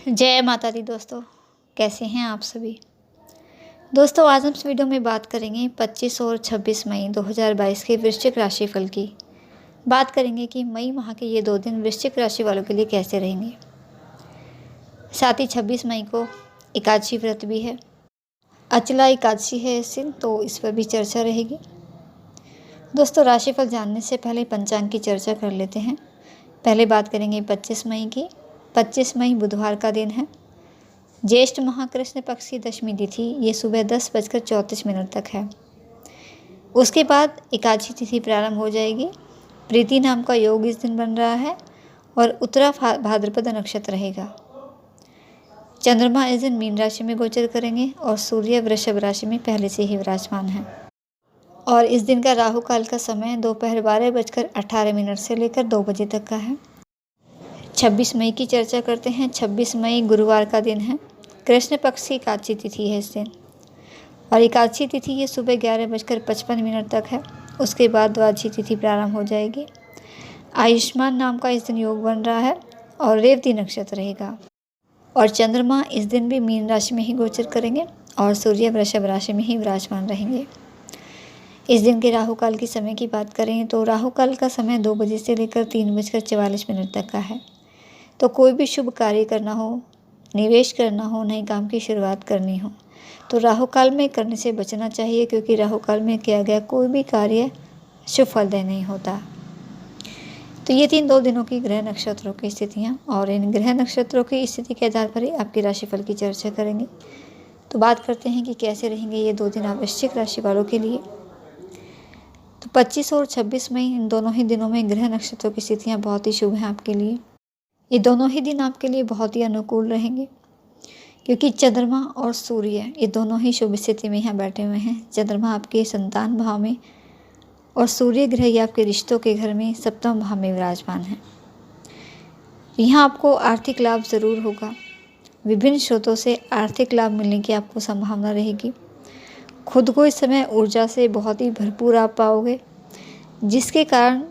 जय माता दी दोस्तों। कैसे हैं आप सभी दोस्तों। आज हम इस वीडियो में बात करेंगे 25 और 26 मई 2022 के वृश्चिक राशि फल की। बात करेंगे कि मई माह के ये 2 दिन वृश्चिक राशि वालों के लिए कैसे रहेंगे। साथ ही 26 मई को एकादशी व्रत भी है, अचला एकादशी है इस दिन, तो इस पर भी चर्चा रहेगी। दोस्तों, राशिफल जानने से पहले पंचांग की चर्चा कर लेते हैं। पहले बात करेंगे 25 मई की। 25 मई बुधवार का दिन है। ज्येष्ठ माह कृष्ण पक्ष की दशमी तिथि ये सुबह 10:34 तक है। उसके बाद एकादशी तिथि प्रारंभ हो जाएगी। प्रीति नाम का योग इस दिन बन रहा है और उत्तरा भाद्रपद नक्षत्र रहेगा। चंद्रमा इस दिन मीन राशि में गोचर करेंगे और सूर्य वृषभ राशि में पहले से ही विराजमान है। और इस दिन का राहु काल का समय दोपहर 12:18 से लेकर 2 बजे तक का है। 26 मई की चर्चा करते हैं। 26 मई गुरुवार का दिन है। कृष्ण पक्ष की एकादशी तिथि है इस दिन और एकादशी तिथि ये सुबह 11:55 तक है। उसके बाद द्वादशी तिथि प्रारंभ हो जाएगी। आयुष्मान नाम का इस दिन योग बन रहा है और रेवती नक्षत्र रहेगा। और चंद्रमा इस दिन भी मीन राशि में ही गोचर करेंगे और सूर्य वृषभ राशि में ही विराजमान रहेंगे। इस दिन के राहु काल की समय की बात करें तो राहु काल का समय 2 बजे से लेकर 3:44 तक का है। तो कोई भी शुभ कार्य करना हो, निवेश करना हो, नए काम की शुरुआत करनी हो तो राहु काल में करने से बचना चाहिए, क्योंकि राहु काल में किया गया कोई भी कार्य शुभ फलदायी नहीं होता। तो ये 2 दिनों की ग्रह नक्षत्रों की स्थितियाँ और इन ग्रह नक्षत्रों की स्थिति के आधार पर ही आपकी राशिफल की चर्चा करेंगे। तो बात करते हैं कि कैसे रहेंगे ये 2 दिन वृश्चिक राशि वालों के लिए। तो 25 और 26 मई इन दोनों ही दिनों में ग्रह नक्षत्रों की स्थितियाँ बहुत ही शुभ हैं आपके लिए। ये दोनों ही दिन आपके लिए बहुत ही अनुकूल रहेंगे, क्योंकि चंद्रमा और सूर्य ये दोनों ही शुभ स्थिति में यहाँ बैठे हुए हैं। चंद्रमा आपके संतान भाव में और सूर्य ग्रह ये आपके रिश्तों के घर में सप्तम भाव में विराजमान है। यहाँ आपको आर्थिक लाभ ज़रूर होगा। विभिन्न स्रोतों से आर्थिक लाभ मिलने की आपको संभावना रहेगी। खुद को इस समय ऊर्जा से बहुत ही भरपूर आप पाओगे, जिसके कारण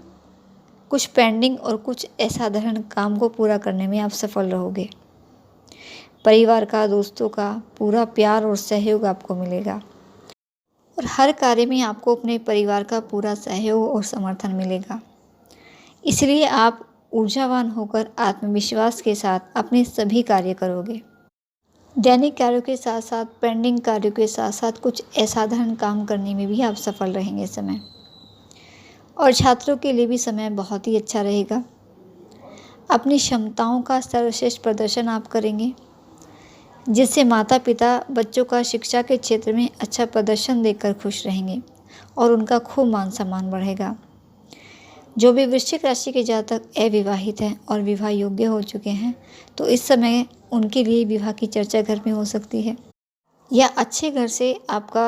कुछ पेंडिंग और कुछ असाधारण काम को पूरा करने में आप सफल रहोगे। परिवार का, दोस्तों का पूरा प्यार और सहयोग आपको मिलेगा और हर कार्य में आपको अपने परिवार का पूरा सहयोग और समर्थन मिलेगा। इसलिए आप ऊर्जावान होकर आत्मविश्वास के साथ अपने सभी कार्य करोगे। दैनिक कार्यों के साथ साथ, पेंडिंग कार्यों के साथ साथ कुछ असाधारण काम करने में भी आप सफल रहेंगे इस समय। और छात्रों के लिए भी समय बहुत ही अच्छा रहेगा। अपनी क्षमताओं का सर्वश्रेष्ठ प्रदर्शन आप करेंगे, जिससे माता पिता बच्चों का शिक्षा के क्षेत्र में अच्छा प्रदर्शन देखकर खुश रहेंगे और उनका खूब मान सम्मान बढ़ेगा। जो भी वृश्चिक राशि के जातक अविवाहित हैं और विवाह योग्य हो चुके हैं तो इस समय उनके लिए विवाह की चर्चा घर में हो सकती है, या अच्छे घर से आपका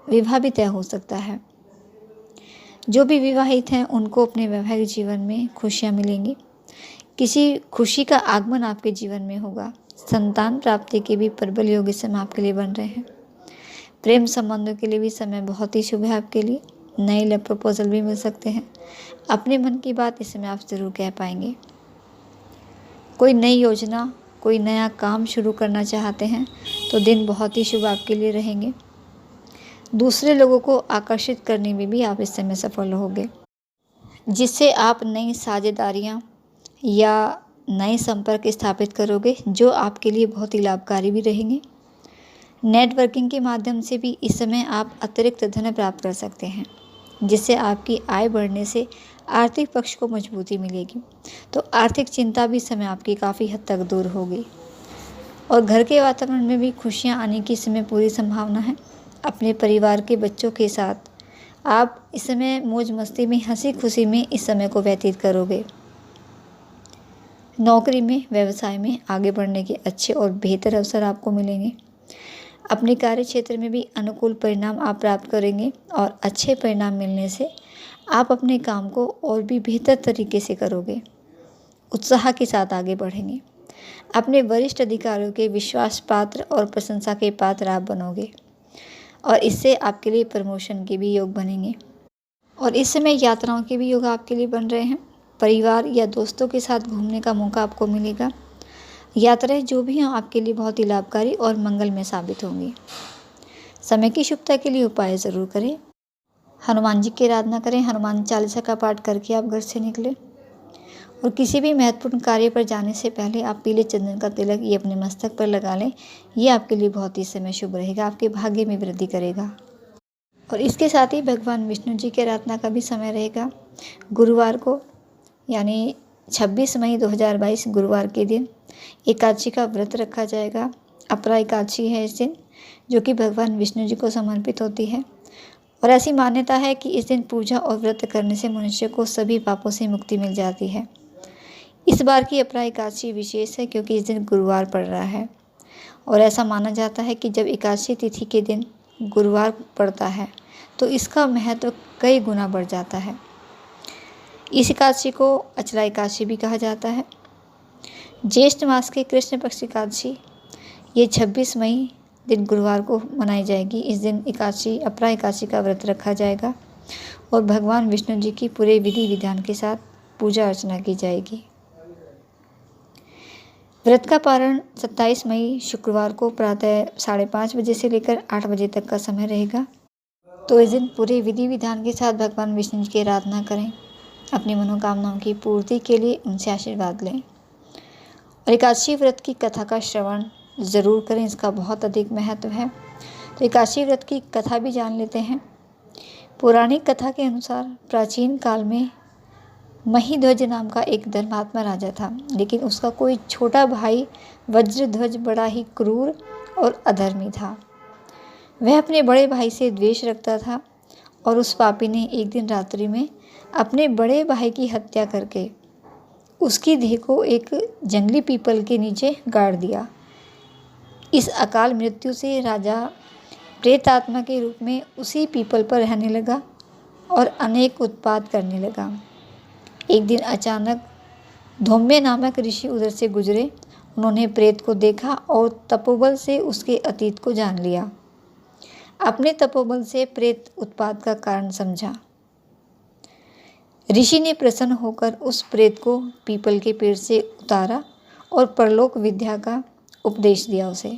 विवाह भी तय हो सकता है। जो भी विवाहित हैं उनको अपने वैवाहिक जीवन में खुशियाँ मिलेंगी। किसी खुशी का आगमन आपके जीवन में होगा। संतान प्राप्ति के भी प्रबल योग इस समय आपके लिए बन रहे हैं। प्रेम संबंधों के लिए भी समय बहुत ही शुभ है आपके लिए। नए लव प्रपोजल भी मिल सकते हैं। अपने मन की बात इस समय आप ज़रूर कह पाएंगे। कोई नई योजना, कोई नया काम शुरू करना चाहते हैं तो दिन बहुत ही शुभ आपके लिए रहेंगे। दूसरे लोगों को आकर्षित करने में भी आप इस समय सफल होगे, जिससे आप नई साझेदारियाँ या नए संपर्क स्थापित करोगे, जो आपके लिए बहुत ही लाभकारी भी रहेंगे। नेटवर्किंग के माध्यम से भी इस समय आप अतिरिक्त धन प्राप्त कर सकते हैं, जिससे आपकी आय बढ़ने से आर्थिक पक्ष को मजबूती मिलेगी। तो आर्थिक चिंता भी इस समय आपकी काफ़ी हद तक दूर होगी और घर के वातावरण में भी खुशियाँ आने की इस समय पूरी संभावना है। अपने परिवार के बच्चों के साथ आप इस समय मौज मस्ती में, हंसी खुशी में इस समय को व्यतीत करोगे। नौकरी में, व्यवसाय में आगे बढ़ने के अच्छे और बेहतर अवसर आपको मिलेंगे। अपने कार्य क्षेत्र में भी अनुकूल परिणाम आप प्राप्त करेंगे और अच्छे परिणाम मिलने से आप अपने काम को और भी बेहतर तरीके से करोगे। उत्साह के साथ आगे बढ़ेंगे। अपने वरिष्ठ अधिकारियों के विश्वास पात्र और प्रशंसा के पात्र आप बनोगे और इससे आपके लिए प्रमोशन के भी योग बनेंगे। और इस समय यात्राओं के भी योग आपके लिए बन रहे हैं। परिवार या दोस्तों के साथ घूमने का मौका आपको मिलेगा। यात्राएं जो भी हैं आपके लिए बहुत ही लाभकारी और मंगलमय साबित होंगी। समय की शुभता के लिए उपाय ज़रूर करें। हनुमान जी की आराधना करें। हनुमान चालीसा का पाठ करके आप घर से निकलें। और किसी भी महत्वपूर्ण कार्य पर जाने से पहले आप पीले चंदन का तिलक ये अपने मस्तक पर लगा लें। ये आपके लिए बहुत ही समय शुभ रहेगा, आपके भाग्य में वृद्धि करेगा। और इसके साथ ही भगवान विष्णु जी की आराधना का भी समय रहेगा। गुरुवार को यानी 26 मई 2022 गुरुवार के दिन एकादशी का व्रत रखा जाएगा। अपरा एकादशी है इस दिन, जो कि भगवान विष्णु जी को समर्पित होती है। और ऐसी मान्यता है कि इस दिन पूजा और व्रत करने से मनुष्य को सभी पापों से मुक्ति मिल जाती है। इस बार की अपरा एकादशी विशेष है क्योंकि इस दिन गुरुवार पड़ रहा है। और ऐसा माना जाता है कि जब एकादशी तिथि के दिन गुरुवार पड़ता है तो इसका महत्व कई गुना बढ़ जाता है। इस एकादशी को अचला एकादशी भी कहा जाता है। ज्येष्ठ मास के कृष्ण पक्ष एकादशी ये 26 मई दिन गुरुवार को मनाई जाएगी। इस दिन एकादशी अपरा एकादशी का व्रत रखा जाएगा और भगवान विष्णु जी की पूरे विधि विधान के साथ पूजा अर्चना की जाएगी। व्रत का पारण 27 मई शुक्रवार को प्रातः 5:30 बजे से लेकर 8 बजे तक का समय रहेगा। तो इस दिन पूरे विधि विधान के साथ भगवान विष्णु जी की आराधना करें। अपनी मनोकामनाओं की पूर्ति के लिए उनसे आशीर्वाद लें। और एकादशी व्रत की कथा का श्रवण ज़रूर करें, इसका बहुत अधिक महत्व है। तो एकादशी व्रत की कथा भी जान लेते हैं। पौराणिक कथा के अनुसार प्राचीन काल में महीध्वज नाम का एक धर्मात्मा राजा था, लेकिन उसका कोई छोटा भाई वज्रध्वज बड़ा ही क्रूर और अधर्मी था। वह अपने बड़े भाई से द्वेष रखता था और उस पापी ने एक दिन रात्रि में अपने बड़े भाई की हत्या करके उसकी देह को एक जंगली पीपल के नीचे गाड़ दिया। इस अकाल मृत्यु से राजा प्रेतात्मा के रूप में उसी पीपल पर रहने लगा और अनेक उत्पात करने लगा। एक दिन अचानक धौम्य नामक ऋषि उधर से गुजरे। उन्होंने प्रेत को देखा और तपोबल से उसके अतीत को जान लिया। अपने तपोबल से प्रेत उत्पात का कारण समझा। ऋषि ने प्रसन्न होकर उस प्रेत को पीपल के पेड़ से उतारा और परलोक विद्या का उपदेश दिया उसे।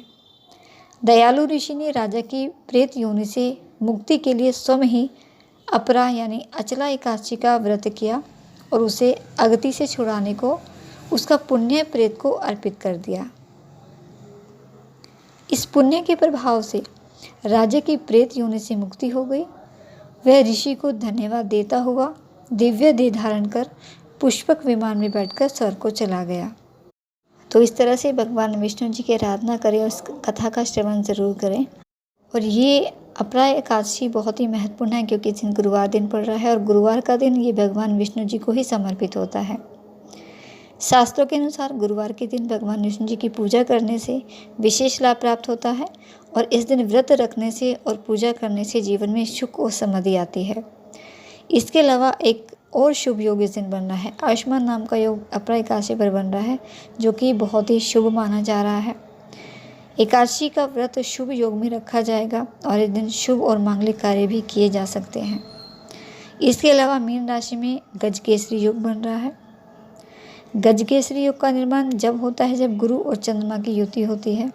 दयालु ऋषि ने राजा की प्रेत योनि से मुक्ति के लिए स्वयं ही अपरा यानी अचला एकादशी का व्रत किया और उसे अगति से छुड़ाने को उसका पुण्य प्रेत को अर्पित कर दिया। इस पुण्य के प्रभाव से राजा की प्रेत योनि से मुक्ति हो गई। वह ऋषि को धन्यवाद देता हुआ दिव्य देह धारण कर पुष्पक विमान में बैठकर स्वर्ग को चला गया। तो इस तरह से भगवान विष्णु जी की आराधना करें और इस कथा का श्रवण ज़रूर करें। और ये अपरा एकादशी बहुत ही महत्वपूर्ण है क्योंकि इस दिन गुरुवार दिन पड़ रहा है और गुरुवार का दिन ये भगवान विष्णु जी को ही समर्पित होता है। शास्त्रों के अनुसार गुरुवार के दिन भगवान विष्णु जी की पूजा करने से विशेष लाभ प्राप्त होता है और इस दिन व्रत रखने से और पूजा करने से जीवन में सुख और समृद्धि आती है। इसके अलावा एक और शुभ योग इस दिन बन रहा है। आयुष्मान नाम का योग अपरा एकादशी पर बन रहा है, जो कि बहुत ही शुभ माना जा रहा है। एकादशी का व्रत शुभ योग में रखा जाएगा और इस दिन शुभ और मांगलिक कार्य भी किए जा सकते हैं। इसके अलावा मीन राशि में गजकेसरी योग बन रहा है। गजकेसरी योग का निर्माण जब होता है जब गुरु और चंद्रमा की युति होती है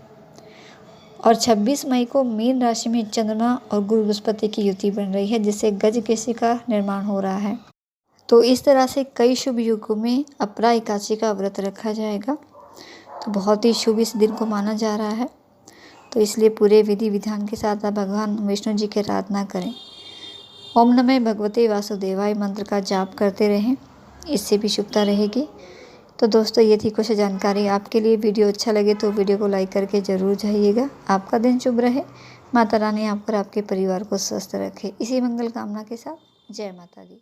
और 26 मई को मीन राशि में चंद्रमा और गुरु बृहस्पति की युति बन रही है, जिससे गजकेसरी का निर्माण हो रहा है। तो इस तरह से कई शुभ युगों में अपरा एकादशी का व्रत रखा जाएगा। तो बहुत ही शुभ इस दिन को माना जा रहा है। तो इसलिए पूरे विधि विधान के साथ आप भगवान विष्णु जी की आराधना करें। ओम नमः भगवते वासुदेवाय मंत्र का जाप करते रहें, इससे भी शुभता रहेगी। तो दोस्तों ये थी कुछ जानकारी आपके लिए। वीडियो अच्छा लगे तो वीडियो को लाइक करके ज़रूर जाइएगा। आपका दिन शुभ रहे। माता रानी आपको और आपके परिवार को स्वस्थ रखे। इसी मंगल कामना के साथ जय माता दी।